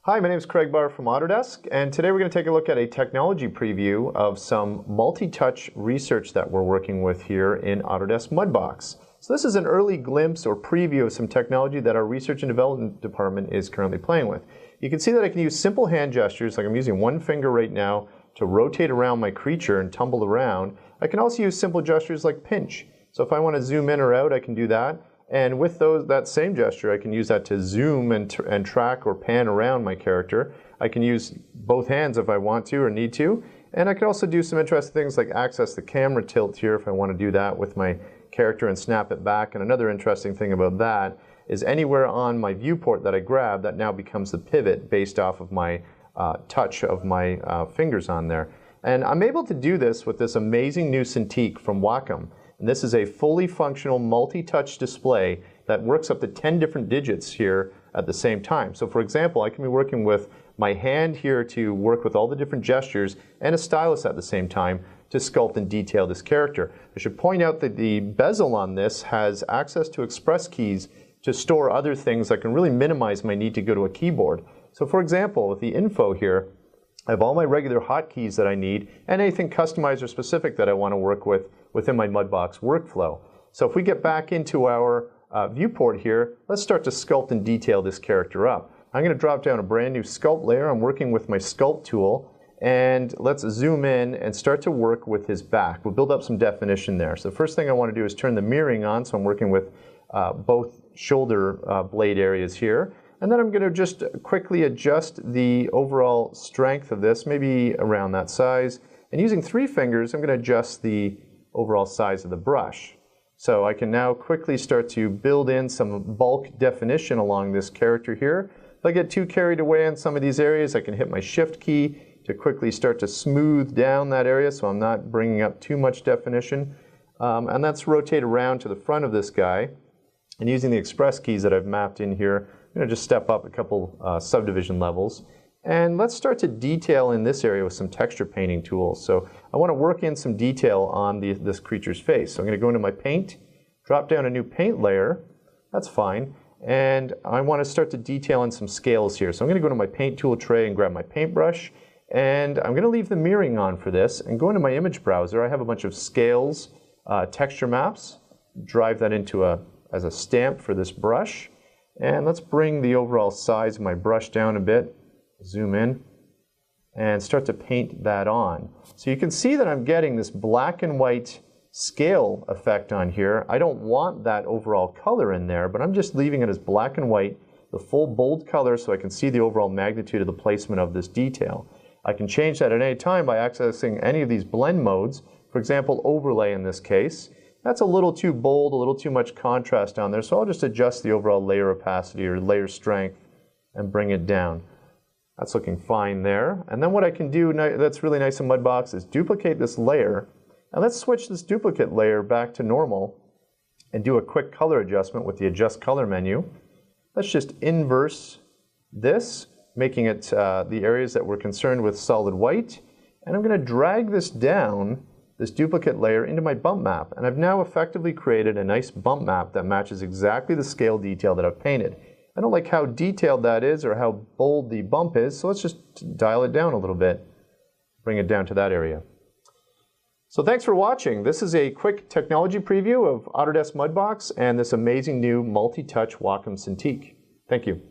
Hi, my name is Craig Barr from Autodesk, and today we're going to take a look at a technology preview of some multi-touch research that we're working with here in Autodesk Mudbox. So this is an early glimpse or preview of some technology that our research and development department is currently playing with. You can see that I can use simple hand gestures, like I'm using one finger right now to rotate around my creature and tumble around. I can also use simple gestures like pinch. So if I want to zoom in or out, I can do that. And with that same gesture, I can use that to zoom and track or pan around my character. I can use both hands if I want to or need to. And I can also do some interesting things like access the camera tilt here if I want to do that with my character and snap it back. And another interesting thing about that is anywhere on my viewport that I grab, that now becomes the pivot based off of my touch of my fingers on there. And I'm able to do this with this amazing new Cintiq from Wacom. And this is a fully functional multi-touch display that works up to 10 different digits here at the same time. So for example, I can be working with my hand here to work with all the different gestures and a stylus at the same time to sculpt and detail this character. I should point out that the bezel on this has access to express keys to store other things that can really minimize my need to go to a keyboard. So for example, with the info here, I have all my regular hotkeys that I need and anything customized or specific that I want to work with within my Mudbox workflow. So if we get back into our viewport here, let's start to sculpt and detail this character up. I'm going to drop down a brand new sculpt layer. I'm working with my sculpt tool, and let's zoom in and start to work with his back. We'll build up some definition there. So the first thing I want to do is turn the mirroring on, so I'm working with both shoulder blade areas here. And then I'm going to just quickly adjust the overall strength of this, maybe around that size. And using 3 fingers, I'm going to adjust the overall size of the brush. So I can now quickly start to build in some bulk definition along this character here. If I get too carried away in some of these areas, I can hit my Shift key to quickly start to smooth down that area so I'm not bringing up too much definition. And that's rotate around to the front of this guy. And using the express keys that I've mapped in here, I'm going to just step up a couple subdivision levels. And let's start to detail in this area with some texture painting tools. So I want to work in some detail on this creature's face. So I'm going to go into my paint, drop down a new paint layer. That's fine. And I want to start to detail in some scales here. So I'm going to go to my paint tool tray and grab my paintbrush. And I'm going to leave the mirroring on for this and go into my image browser. I have a bunch of scales, texture maps, drive that into as a stamp for this brush. And let's bring the overall size of my brush down a bit, zoom in, and start to paint that on. So you can see that I'm getting this black and white scale effect on here. I don't want that overall color in there, but I'm just leaving it as black and white, the full bold color, so I can see the overall magnitude of the placement of this detail. I can change that at any time by accessing any of these blend modes. For example, overlay in this case. That's a little too bold, a little too much contrast on there, so I'll just adjust the overall layer opacity or layer strength and bring it down. That's looking fine there. And then what I can do that's really nice in Mudbox is duplicate this layer. And let's switch this duplicate layer back to normal and do a quick color adjustment with the Adjust Color menu. Let's just inverse this, making it the areas that we're concerned with solid white. And I'm going to drag this down, this duplicate layer, into my bump map. And I've now effectively created a nice bump map that matches exactly the scale detail that I've painted. I don't like how detailed that is or how bold the bump is, so let's just dial it down a little bit, bring it down to that area. So thanks for watching. This is a quick technology preview of Autodesk Mudbox and this amazing new multi-touch Wacom Cintiq. Thank you.